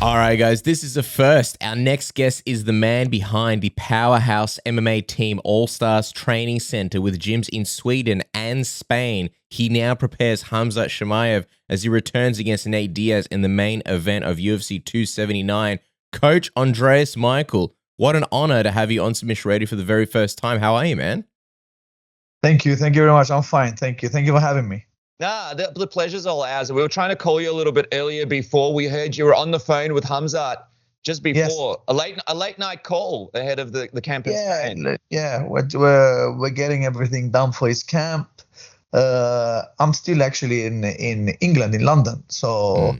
All right, guys, this is the first. Our next guest is the man behind the powerhouse MMA team Allstars Training Center with gyms in Sweden and Spain. He now prepares Khamzat Chimaev as he returns against Nate Diaz in the main event of UFC 279. Coach Andreas Michael, what an honor to have you on Submission Radio for the very first time. How are you, man? Thank you. Thank you very much. I'm fine. Thank you. Thank you for having me. Nah, the pleasure's all ours. We were trying to call you a little bit earlier before we heard you were on the phone with Khamzat just before. Yes. A late night call ahead of the camp in Spain. Yeah, we're getting everything done for his camp. I'm still actually in England, in London. So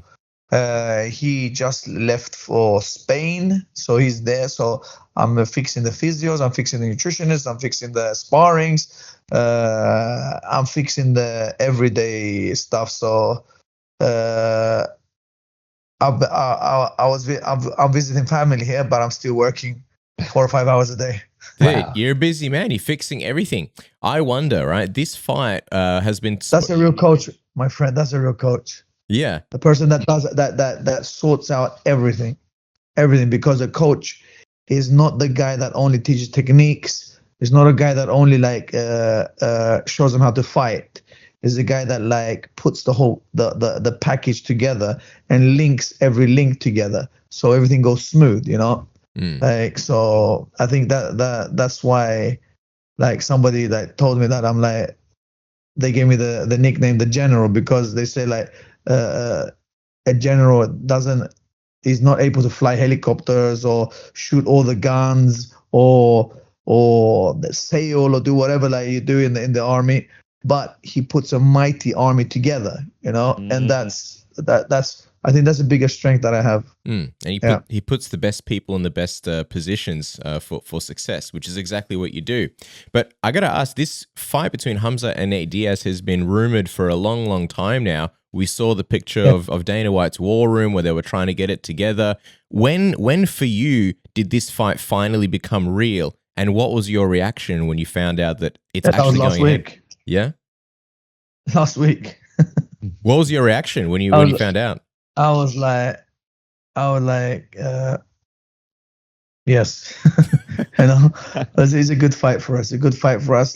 he just left for Spain. So he's there. So I'm fixing the physios, I'm fixing the nutritionists, I'm fixing the sparrings. I'm fixing the everyday stuff. So I'm visiting family here, but I'm still working 4 or 5 hours a day. Dude, wow. You're a busy man. You're fixing everything. I wonder, right? This fight has been. That's a real coach, my friend. That's a real coach. Yeah, the person that does that sorts out everything, because a coach is not the guy that only teaches techniques. He's not a guy that only shows them how to fight. He's a guy that puts the whole the package together and links every link together so everything goes smooth, you know. So I think that's why somebody that told me that they gave me the nickname the General, because they say a general is not able to fly helicopters or shoot all the guns or sail or do whatever you do in the army, but he puts a mighty army together, you know. And that's I think that's the biggest strength that I have. And he puts the best people in the best positions for success, which is exactly what you do. But I got to ask, this fight between Khamzat and Nate Diaz has been rumored for a long, long time now. We saw the picture of Dana White's War Room where they were trying to get it together. When for you did this fight finally become real? And what was your reaction when you found out that it's actually going ahead? Yeah? Last week. What was your reaction when you found out? I was like, yes. You know, it's a good fight for us.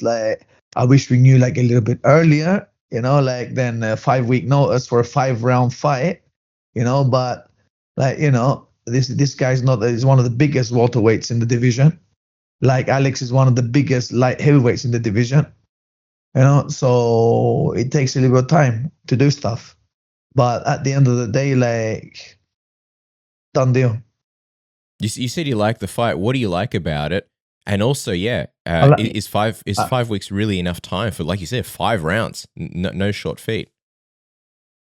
I wish we knew a little bit earlier, you know, than a 5-week notice for a 5-round fight, you know. But this guy's he's one of the biggest welterweights in the division. Alex is one of the biggest light heavyweights in the division, you know. So it takes a little bit of time to do stuff. But at the end of the day, done deal. You said you like the fight. What do you like about it? And also, is 5 weeks really enough time for, like you said, 5 rounds? No short feet.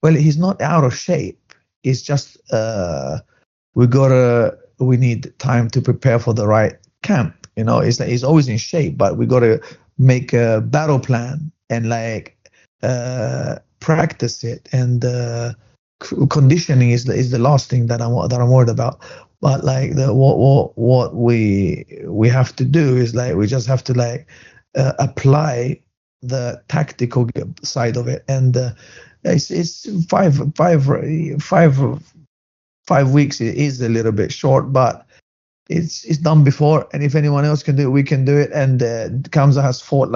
Well, he's not out of shape. It's just we need time to prepare for the right camp. You know, he's always in shape, but we got to make a battle plan and practice it, and conditioning is the last thing that I'm worried about. But what we have to do is we just have to apply the tactical side of it, and it's 5 weeks is a little bit short, but it's done before, and if anyone else can do it, we can do it. And Khamzat has fought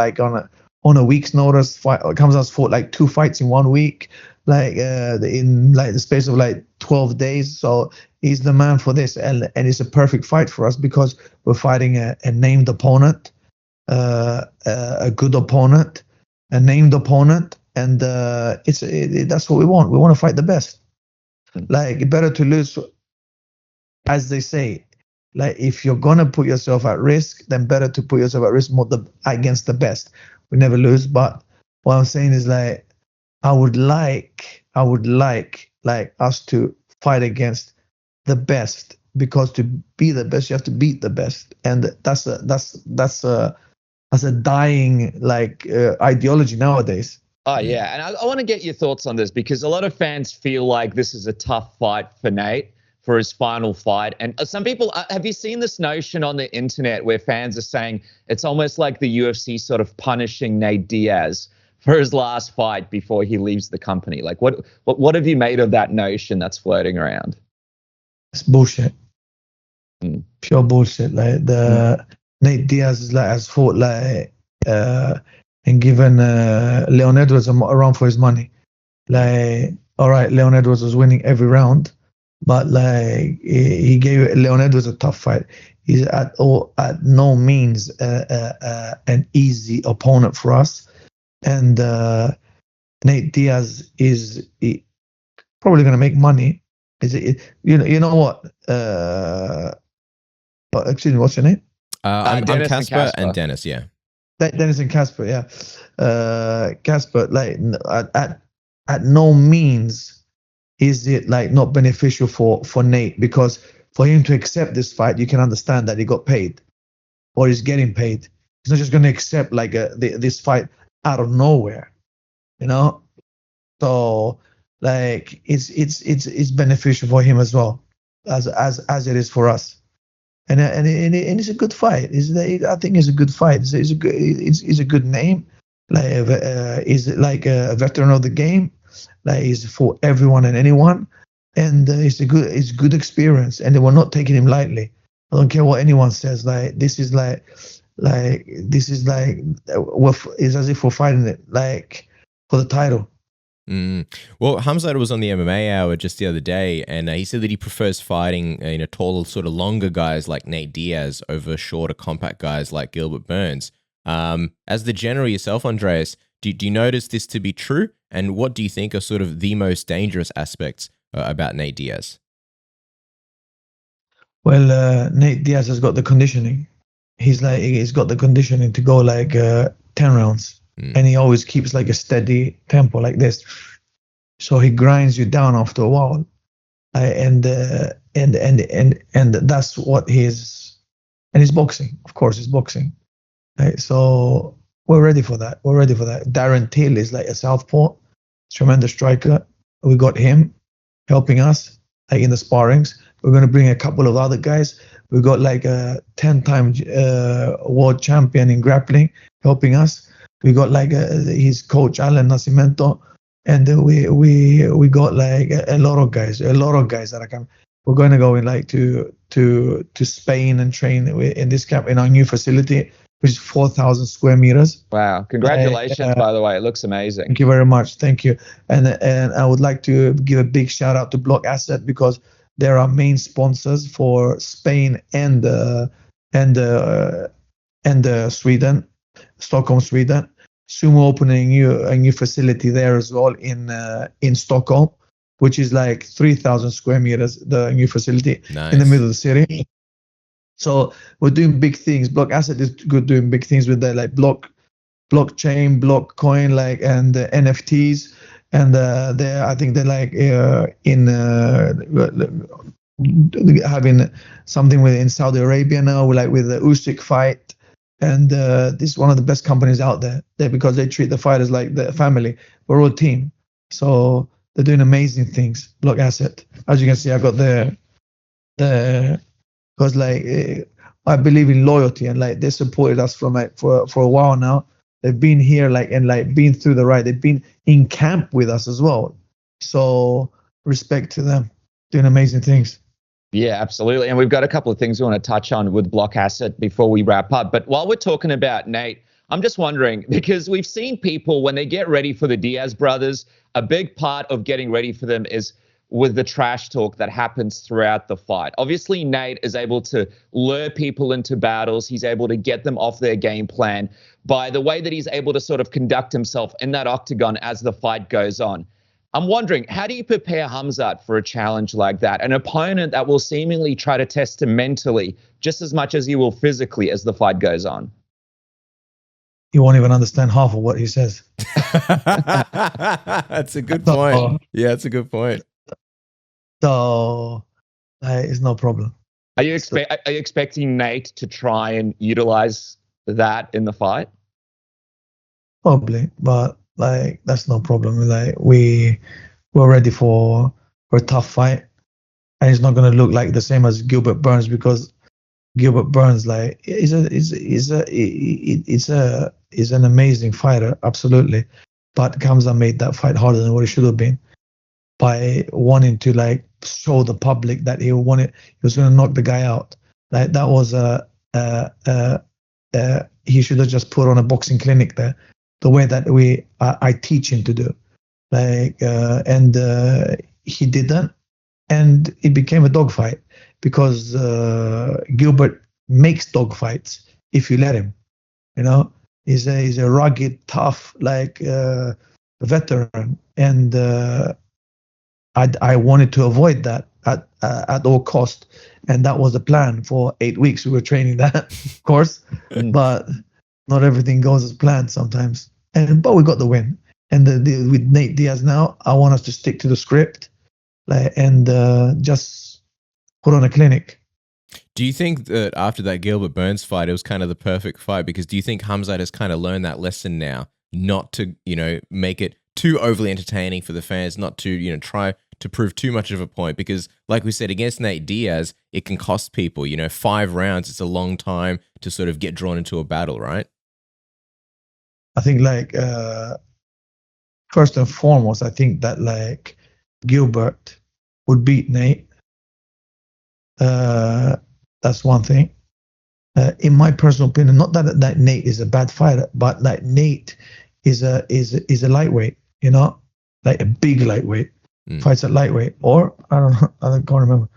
on a week's notice. Khamzat has fought 2 fights in 1 week, in the space of 12 days. So he's the man for this, and it's a perfect fight for us because we're fighting a named opponent, a good opponent, a named opponent, and that's what we want. We want to fight the best. Better to lose, as they say. If you're gonna put yourself at risk, then better to put yourself at risk against the best. We never lose. But what I'm saying is I would like us to fight against the best, because to be the best you have to beat the best, and that's a dying ideology nowadays. Oh yeah, and I want to get your thoughts on this, because a lot of fans feel like this is a tough fight for Nate, for his final fight. And some people, have you seen this notion on the internet where fans are saying it's almost like the UFC sort of punishing Nate Diaz for his last fight before he leaves the company? What have you made of that notion that's floating around? It's bullshit. Pure bullshit. Like Nate Diaz is like has fought like and given Leon Edwards a run for his money. Like, all right, Leon Edwards was winning every round, but like he gave Leon Edwards a tough fight. He's at no means an easy opponent for us, and Nate Diaz is probably going to make money. Is it? You know what? Excuse me, what's your name? I'm Casper and Dennis. Yeah, Dennis and Casper. Yeah, Casper. Like at no means is it like not beneficial for Nate, because for him to accept this fight, you can understand that he got paid or he's getting paid. He's not just going to accept like this fight out of nowhere, you know. So like it's beneficial for him as well as it is for us. And it's a good fight. I think it's a good fight. It's a good name. Like is like a veteran of the game. Like he's for everyone and anyone, and it's good experience. And they were not taking him lightly. I don't care what anyone says. Like this is it's as if we're fighting it like for the title. Well, Khamzat was on the MMA Hour just the other day, and he said that he prefers fighting taller, sort of longer guys like Nate Diaz over shorter, compact guys like Gilbert Burns. As the general yourself, Andreas, do you notice this to be true? And what do you think are sort of the most dangerous aspects about Nate Diaz? Well, Nate Diaz has got the conditioning. He's got the conditioning to go like 10 rounds. And he always keeps like a steady tempo like this, so he grinds you down after a while, and that's what he's boxing. Of course, he's boxing. Right? So we're ready for that. Darren Till is like a southpaw, tremendous striker. We got him helping us like in the sparrings. We're going to bring a couple of other guys. We got like a 10-time world champion in grappling helping us. We got like his coach Alan Nascimento, and we got like a lot of guys that are coming. We're going to go in like to Spain and train in this camp in our new facility, which is 4,000 square meters. Wow! Congratulations, by the way, it looks amazing. Thank you very much. Thank you. And I would like to give a big shout out to Blockasset, because they're our main sponsors for Spain and Sweden, Stockholm, Sweden. Soon we're opening a new facility there as well in Stockholm, which is like 3,000 square meters, the new facility. Nice. In the middle of the city. So we're doing big things. Blockasset is good doing big things with the like blockchain, blockcoin, like and NFTs, and I think they're like having something in Saudi Arabia now, like with the Usyk fight. And this is one of the best companies out there because they treat the fighters like the family. We're all a team. So they're doing amazing things. Blockasset. As you can see, I got because like I believe in loyalty, and like they supported us from like for a while now. They've been here and been through the ride. They've been in camp with us as well. So respect to them. Doing amazing things. Yeah, absolutely. And we've got a couple of things we want to touch on with Blockasset before we wrap up. But while we're talking about Nate, I'm just wondering, because we've seen people when they get ready for the Diaz brothers, a big part of getting ready for them is with the trash talk that happens throughout the fight. Obviously, Nate is able to lure people into battles. He's able to get them off their game plan by the way that he's able to sort of conduct himself in that octagon as the fight goes on. I'm wondering, how do you prepare Khamzat for a challenge like that? An opponent that will seemingly try to test him mentally just as much as he will physically as the fight goes on. You won't even understand half of what he says. That's a good point. Yeah, that's a good point. So it's no problem. Are you expecting Nate to try and utilize that in the fight? Probably, but like that's no problem. Like we're ready for a tough fight, and it's not going to look like the same as Gilbert Burns, because Gilbert Burns like is an amazing fighter, absolutely. But Khamzat made that fight harder than what it should have been. by wanting to like show the public that he was going to knock the guy out. Like that was he should have just put on a boxing clinic there, the way that I teach him to do. Like and he didn't, and it became a dogfight because Gilbert makes dogfights if you let him. You know, he's a rugged, tough, like veteran, and I wanted to avoid that at all cost, and that was the plan. For 8 weeks we were training that, of course, but not everything goes as planned sometimes. But we got the win. And with Nate Diaz now, I want us to stick to the script, like, and just put on a clinic. Do you think that after that Gilbert Burns fight, it was kind of the perfect fight? Because do you think Khamzat has kind of learned that lesson now, not to, make it too overly entertaining for the fans, not to, try to prove too much of a point? Because like we said, against Nate Diaz, it can cost people, 5 rounds. It's a long time to sort of get drawn into a battle, right? I think like, first and foremost, I think that like Gilbert would beat Nate. That's one thing. In my personal opinion, not that Nate is a bad fighter, but like Nate is a lightweight, like a big lightweight. Fights at lightweight, or I don't know, I can't remember.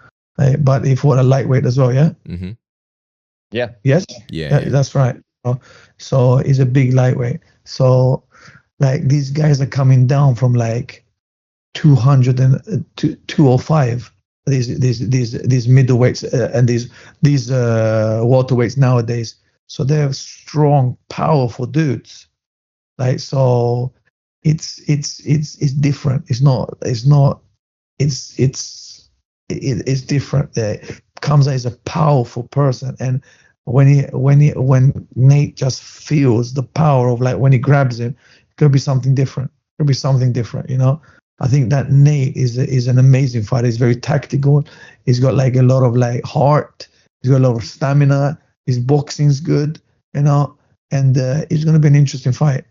But he fought a lightweight as well, yeah. Mm-hmm. Yeah. Yes. Yeah. That's right. So he's a big lightweight. So like these guys are coming down from like 200 and 205. These middleweights and these welterweights nowadays. So they're strong, powerful dudes. Like, so it's different. It's different. Khamzat is a powerful person, and when Nate just feels the power of, like, when he grabs him, it could be something different. I think that Nate is an amazing fighter. He's very tactical. He's got like a lot of like heart. He's got a lot of stamina. His boxing's good, and it's going to be an interesting fight.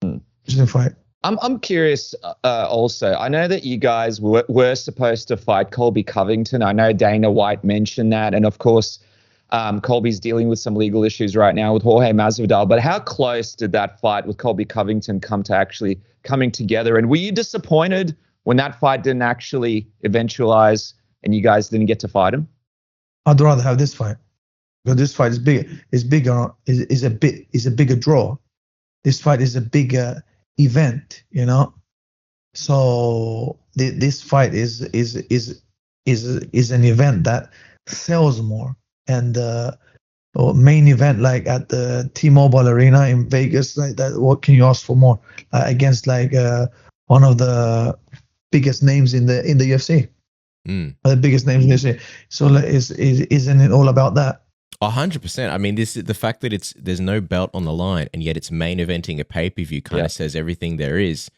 Interesting fight. I'm curious also. I know that you guys were supposed to fight Colby Covington. I know Dana White mentioned that. And of course, Colby's dealing with some legal issues right now with Jorge Masvidal. But how close did that fight with Colby Covington come to actually coming together? And were you disappointed when that fight didn't actually eventualize and you guys didn't get to fight him? I'd rather have this fight, because this fight is bigger. Is a bigger draw. This fight is a bigger event, So this fight is an event that sells more, and main event, like at the T-Mobile Arena in Vegas, like that. What can you ask for more? Against like one of the biggest names in the UFC, the biggest names in the UFC. So isn't it all about that? 100%. I mean, the fact that there's no belt on the line, and yet it's main eventing a pay-per-view kind of says everything there is.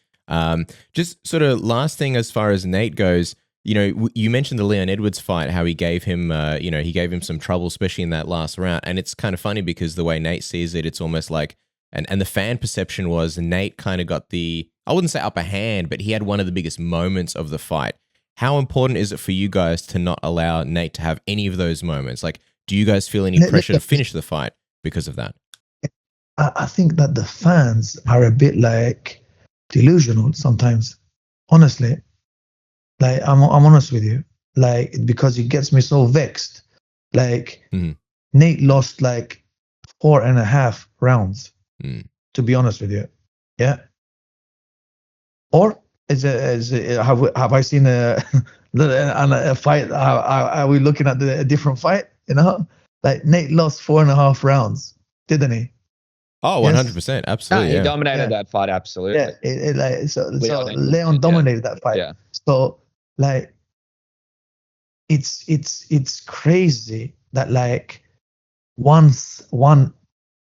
Just sort of last thing as far as Nate goes, you mentioned the Leon Edwards fight, how he gave him, he gave him some trouble, especially in that last round. And it's kind of funny because the way Nate sees it, it's almost like, and the fan perception was Nate kind of got I wouldn't say upper hand, but he had one of the biggest moments of the fight. How important is it for you guys to not allow Nate to have any of those moments? Like, do you guys feel any pressure to finish the fight because of that? I think that the fans are a bit like delusional sometimes, honestly. Like, I'm honest with you, like, because it gets me so vexed. Like, Nate lost like 4.5 rounds, to be honest with you. Yeah. Or have I seen a fight? Are we looking at a different fight? Like Nate lost 4.5 rounds, didn't he? Oh, 100%, absolutely. He dominated that fight, absolutely. Yeah, so Leon dominated that fight. Yeah. So like, it's crazy that like one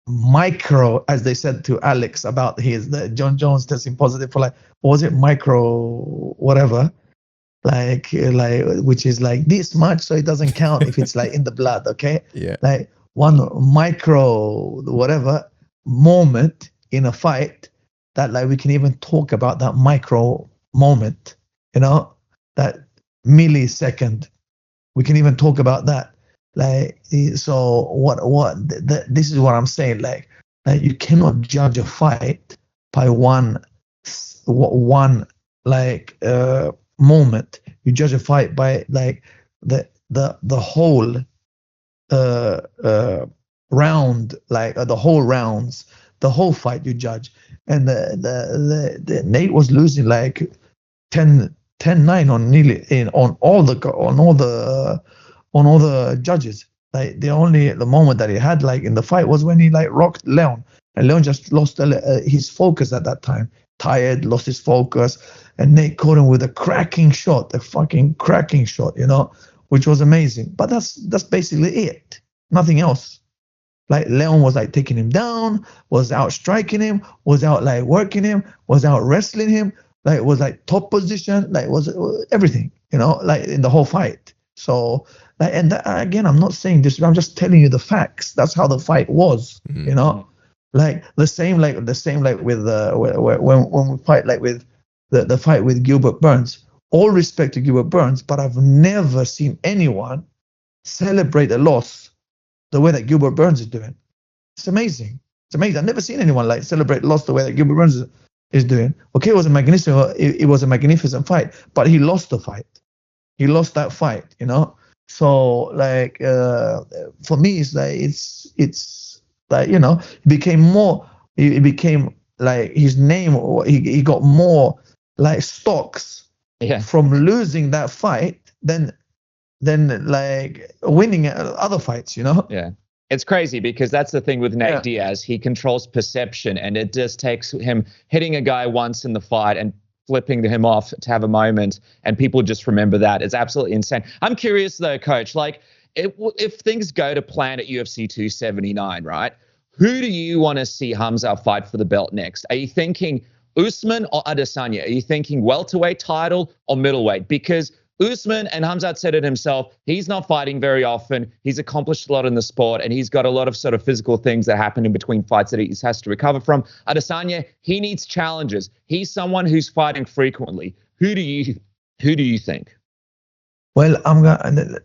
micro, as they said to Alex about the John Jones testing positive for, like, what was it, micro whatever, like which is like this much, so it doesn't count if it's like in the blood, okay? Yeah. Like one micro whatever moment in a fight that, like, we can even talk about that micro moment, that millisecond. We can even talk about that. Like, so this is what I'm saying. Like you cannot judge a fight by one like moment. You judge a fight by like the whole round, like the whole rounds, the whole fight you judge. And the Nate was losing like 10-9 on all the judges. Like the moment that he had like in the fight was when he like rocked Leon, and Leon just lost his focus at that time. Tired, lost his focus, and Nate caught him with a cracking shot, a fucking cracking shot, which was amazing. But that's basically it. Nothing else. Like Leon was like taking him down, was out striking him, was out like working him, was out wrestling him, like was like top position, like was everything, like in the whole fight. So like, and again, I'm not saying this, I'm just telling you the facts. That's how the fight was, like the same like with when we fight like with the fight with Gilbert Burns. All respect to Gilbert Burns, but I've never seen anyone celebrate a loss the way that Gilbert Burns is doing. It's amazing. It's amazing. I've never seen anyone like celebrate loss the way that Gilbert Burns is doing. Okay, it was a magnificent fight, but he lost the fight. He lost that fight, So like for me, it's like it became like his name. He got more like stocks from losing that fight than like winning other fights, Yeah. It's crazy because that's the thing with Nate Diaz. He controls perception, and it just takes him hitting a guy once in the fight and flipping him off to have a moment, and people just remember that. It's absolutely insane. I'm curious though, Coach, like if things go to plan at UFC 279, right? Who do you want to see Khamzat fight for the belt next? Are you thinking Usman or Adesanya? Are you thinking welterweight title or middleweight? Because Usman, and Khamzat said it himself, he's not fighting very often. He's accomplished a lot in the sport, and he's got a lot of sort of physical things that happen in between fights that he has to recover from. Adesanya, he needs challenges. He's someone who's fighting frequently. Who do you think? Well, I'm gonna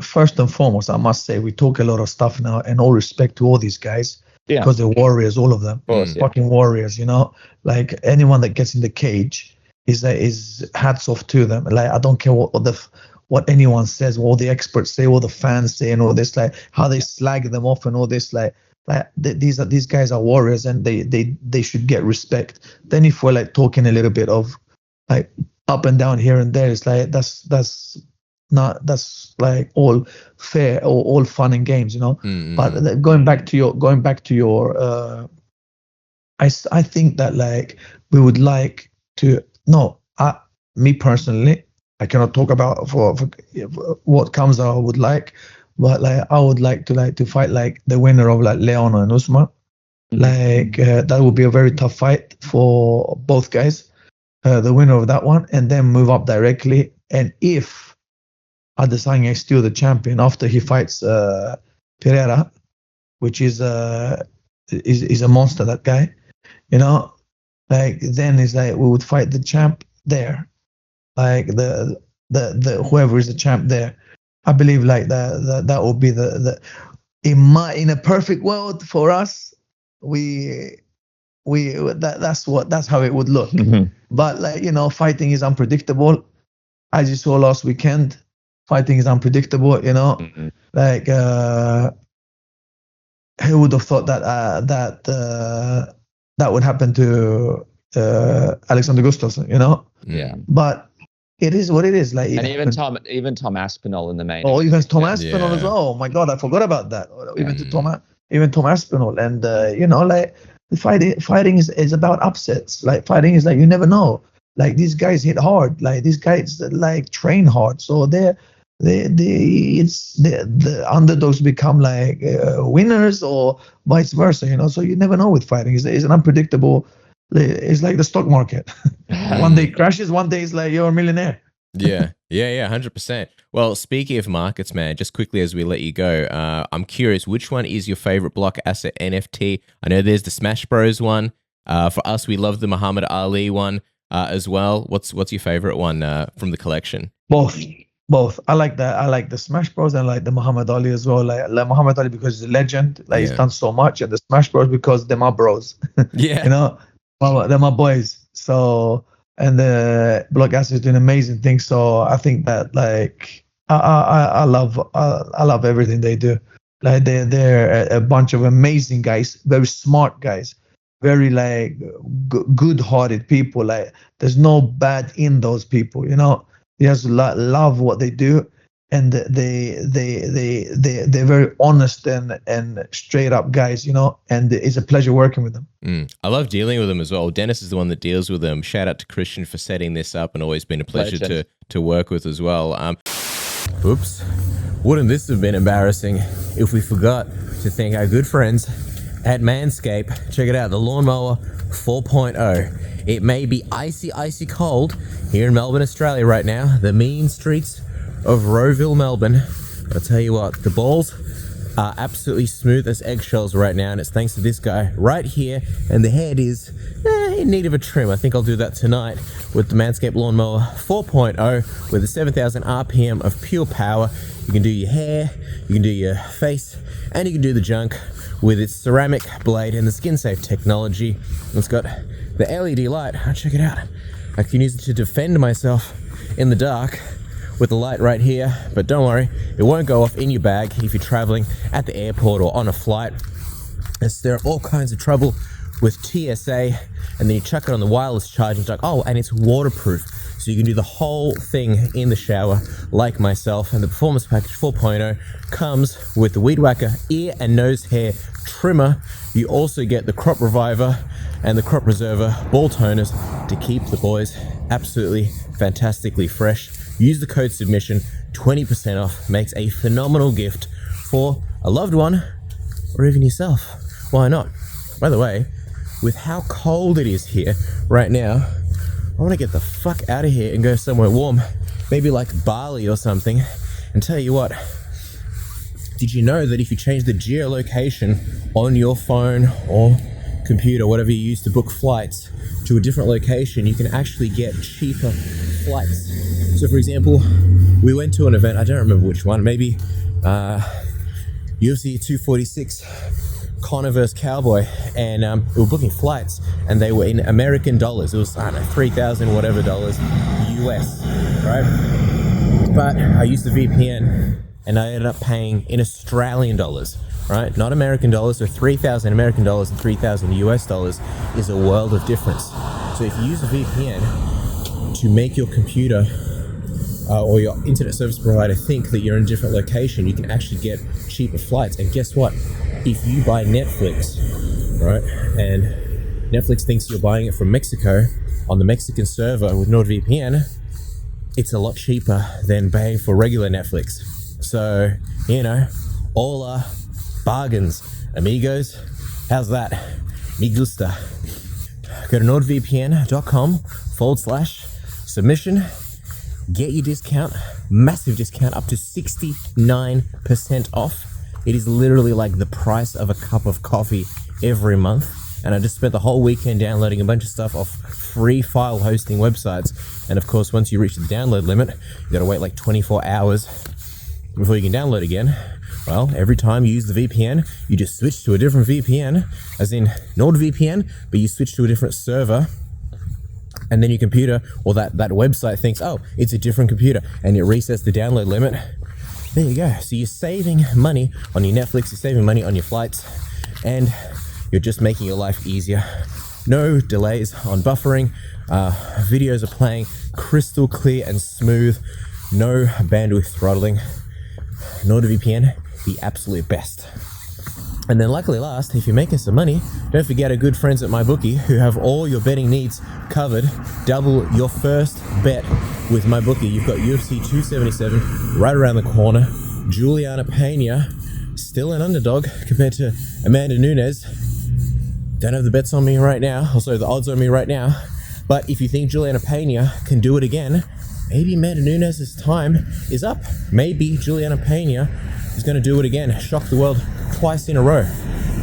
first and foremost, I must say we talk a lot of stuff now, and all respect to all these guys, because they're warriors, all of them, fucking warriors. Like anyone that gets in the cage is hats off to them. Like I don't care what anyone says, what all the experts say, what the fans say, and all this, like how they slag them off and all this, like these guys are warriors, and they should get respect. Then if we're like talking a little bit of like up and down here and there, it's like that's like all fair or all fun and games, But going back to your I think that like we would like to. No, me personally, I cannot talk about for what comes out I would like, but like I would like to fight like the winner of like Leon and Usman. Like that would be a very tough fight for both guys. The winner of that one, and then move up directly. And if Adesanya is still the champion after he fights Pereira, which is a monster, that guy, like then it's like we would fight the champ there, like the whoever is the champ there. I believe like that would be the in a perfect world for us. That's how it would look. But like fighting is unpredictable. As you saw last weekend, fighting is unpredictable. Like who would have thought that that would happen to Alexander Gustafsson, Yeah. But it is what it is. Like, and even Tom Aspinall in the main. Oh, even Tom Aspinall as well. Oh my God, I forgot about that. Even Tom Aspinall, and like fighting is about upsets. Like fighting is like you never know. Like these guys hit hard. Like these guys like train hard. So the underdogs become like winners or vice versa. So you never know with fighting. It's an unpredictable. It's like the stock market. One day it crashes, one day it's like you're a millionaire. Yeah, 100%. Well, speaking of markets, man, just quickly as we let you go, I'm curious, which one is your favorite Blockasset NFT? I know there's the Smash Bros one. For us, we love the Muhammad Ali one. as well. What's your favorite one from the collection? Both. I like the Smash Bros and I like the Muhammad Ali as well. Like Muhammad Ali because he's a legend, like he's done so much, and the Smash Bros because they're my bros. Yeah, you know, they're my boys. So, and the Blockasset is doing amazing things. So I think that like I love everything they do. Like they're a bunch of amazing guys, very smart guys, very like good-hearted people. Like there's no bad in those people, you know. They just love what they do, and they're very honest and straight up guys, you know. And it's a pleasure working with them. I love dealing with them as well. Dennis is the one that deals with them. Shout out to Christian for setting this up, and always been a pleasure to work with as well. Oops, wouldn't this have been embarrassing if we forgot to thank our good friends at Manscaped? Check it out, the Lawnmower 4.0. It may be icy cold here in Melbourne, Australia right now, the mean streets of Rowville, Melbourne. I'll tell you what, the balls are absolutely smooth as eggshells right now, and it's thanks to this guy right here, and the head is in need of a trim. I think I'll do that tonight with the Manscaped Lawnmower 4.0 with a 7,000 RPM of pure power. You can do your hair, you can do your face, and you can do the junk with its ceramic blade and the skin safe technology. It's got the LED light. Check it out. I can use it to defend myself in the dark with the light right here, but don't worry, it won't go off in your bag if you're traveling at the airport or on a flight, as there are all kinds of trouble with TSA, and then you chuck it on the wireless charge and it's like, oh, and it's waterproof, so you can do the whole thing in the shower like myself. And the Performance Package 4.0 comes with the Weed Whacker ear and nose hair trimmer. You also get the Crop Reviver and the Crop Preserver ball toners to keep the boys absolutely fantastically fresh. Use the code submission, 20% off, makes a phenomenal gift for a loved one or even yourself. Why not? By the way, with how cold it is here right now, I want to get the fuck out of here and go somewhere warm, maybe like Bali or something. And tell you what, did you know that if you change the geolocation on your phone or computer, whatever you use to book flights, to a different location, you can actually get cheaper flights? So for example, we went to an event, I don't remember which one, maybe UFC 246 Conor vs Cowboy, and we were booking flights and they were in American dollars. It was, I don't know, 3,000 whatever dollars US, right? But I used the VPN and I ended up paying in Australian dollars, right? Not American dollars. So 3,000 American dollars and 3,000 US dollars is a world of difference. So if you use a VPN to make your computer or your internet service provider think that you're in a different location, you can actually get cheaper flights. And guess what? If you buy Netflix, right, and Netflix thinks you're buying it from Mexico on the Mexican server with NordVPN, it's a lot cheaper than paying for regular Netflix. So, you know, all are bargains, amigos. How's that? Me gusta. Go to nordvpn.com/submission. Get your discount, massive discount, up to 69% off. It is literally like the price of a cup of coffee every month. And I just spent the whole weekend downloading a bunch of stuff off free file hosting websites. And of course, once you reach the download limit, you gotta wait like 24 hours before you can download again. Well, every time you use the VPN, you just switch to a different VPN, as in NordVPN, but you switch to a different server. And then your computer or that website thinks, oh, it's a different computer, and it resets the download limit. There you go. So you're saving money on your Netflix, you're saving money on your flights, and you're just making your life easier. No delays on buffering. Videos are playing crystal clear and smooth. No bandwidth throttling. NordVPN, the absolute best. And then luckily last, if you're making some money, don't forget our good friends at MyBookie who have all your betting needs covered. Double your first bet with MyBookie. You've got UFC 277 right around the corner. Juliana Pena, still an underdog compared to Amanda Nunes. Don't have the bets on me right now, also the odds on me right now. But if you think Juliana Pena can do it again, maybe Amanda Nunes' time is up. Maybe Juliana Pena is going to do it again, shock the world twice in a row.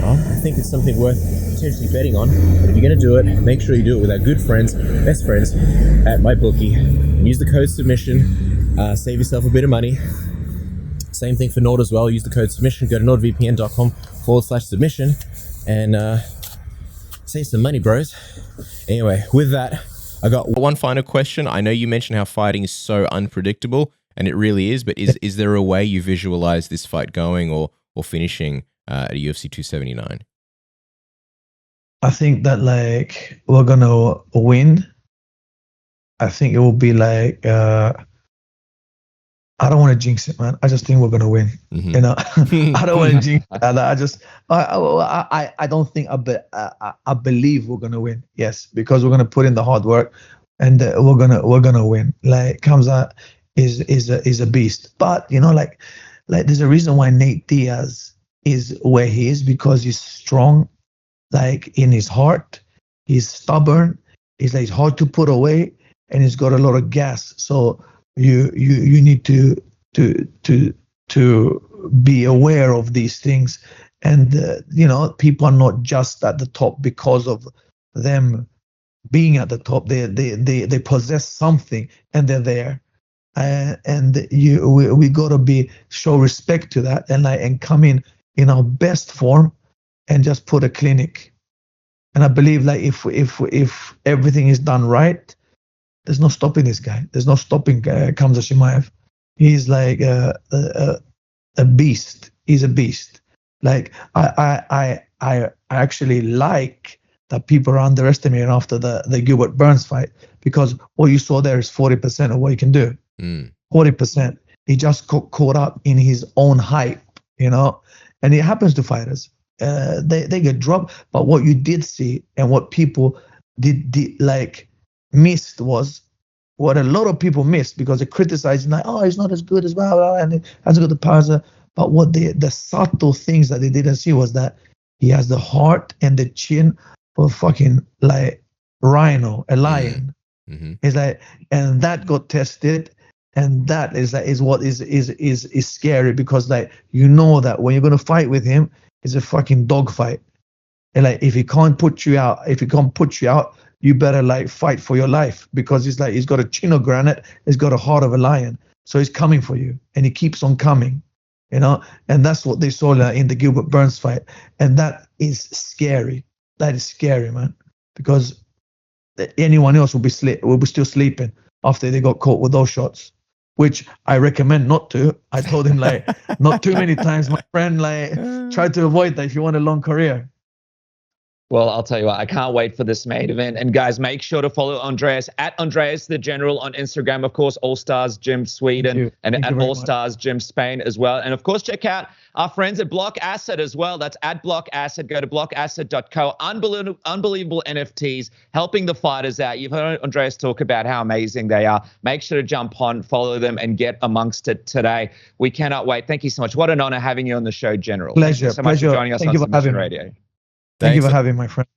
Well, I think it's something worth potentially betting on. But if you're going to do it, make sure you do it with our good friends, best friends at MyBookie. And use the code submission. Save yourself a bit of money. Same thing for Nord as well. Use the code submission. Go to nordvpn.com/submission and save some money, bros. Anyway, with that, I got one final question. I know you mentioned how fighting is so unpredictable, and it really is, but is there a way you visualize this fight going or finishing at a UFC 279? I think that like we're gonna win. I think it will be like I don't want to jinx it, man. I just think we're gonna win. Mm-hmm. You know, I don't want to jinx it. I don't think I believe we're gonna win. Yes, because we're gonna put in the hard work, and we're gonna win. Like Khamzat is a beast, but you know, like there's a reason why Nate Diaz is where he is, because he's strong, like in his heart. He's stubborn. He's hard to put away, and he's got a lot of gas. So you need to be aware of these things, and you know, people are not just at the top because of them being at the top. They possess something, and they're there, and we gotta show respect to that, and come in our best form, and just put a clinic. And I believe like if everything is done right, there's no stopping this guy. There's no stopping Khamzat Chimaev. He's like a beast. He's a beast. Like I actually like that people are underestimating after the Gilbert Burns fight, because what you saw there is 40% of what he can do. 40%. He just got caught up in his own hype, you know, and it happens to fighters. They get dropped. But what you did see, and what people did like missed, was what a lot of people missed, because they criticized, like, oh, he's not as good as blah, blah, and he hasn't got the powers. But what the subtle things that they didn't see was that he has the heart and the chin for fucking like rhino, a lion. Mm-hmm. It's like, and that got tested, and that is what is scary, because like, you know that when you're gonna fight with him, it's a fucking dogfight. And like, if he can't put you out, you better like fight for your life, because it's like he's got a chin of granite, he's got a heart of a lion, so he's coming for you, and he keeps on coming, you know. And that's what they saw in the Gilbert Burns fight, and that is scary. That is scary, man, because anyone else will be still sleeping after they got caught with those shots, which I recommend not to. I told him like not too many times, my friend. Like, try to avoid that if you want a long career. Well, I'll tell you what, I can't wait for this main event. And guys, make sure to follow Andreas at Andreas the General on Instagram. Of course, Allstars Gym Sweden and at Allstars Gym Spain as well. And of course, check out our friends at Blockasset as well. That's at Blockasset. Go to blockasset.co. Unbelievable NFTs, helping the fighters out. You've heard Andreas talk about how amazing they are. Make sure to jump on, follow them, and get amongst it today. We cannot wait. Thank you so much. What an honor having you on the show, General. Pleasure. Thank you so much for joining us on Submission Radio. Thank you for having me, my friend.